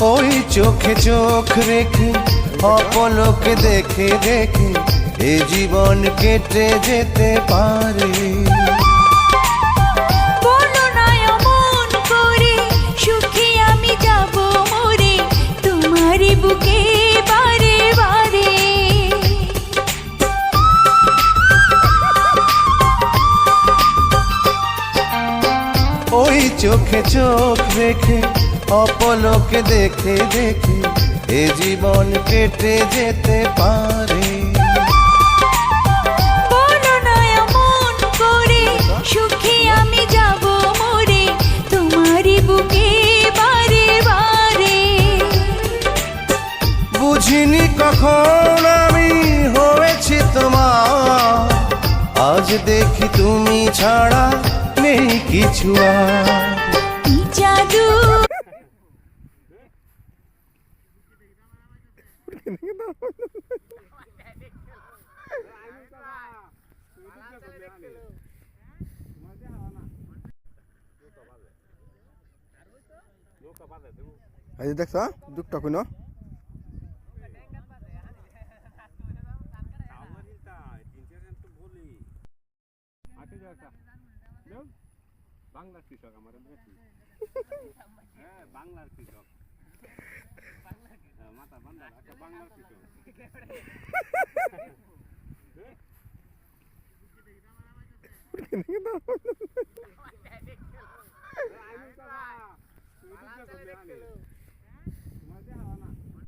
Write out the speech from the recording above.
ওই চোখে চোখ রেখে অপলকে দেখে দেখে এ জীবন কেটে যেতে পারে। বলো না অমন করে, সুখে আমি যাব মরে তোমারই বুকে বারে বারে। ওই চোখে চোখ রেখে অপলকে দেখে দেখে এ জীবন কেটে যেতে পারে। বলো না অমন করে, সুখে আমি যাব মরে তোমারই বুকে বারে বারে। বুঝিনি কখন আমি হয়েছি তোমার, আজ দেখি তুমি ছাড়া নেই কিছু আর। কি জাদু এই দেখছ দুঃখটা কোনো বাংলার কৃষক আমার হ্যাঁ বাংলার কৃষক মাথা বাংলা একটা বাংলার কৃষক আমি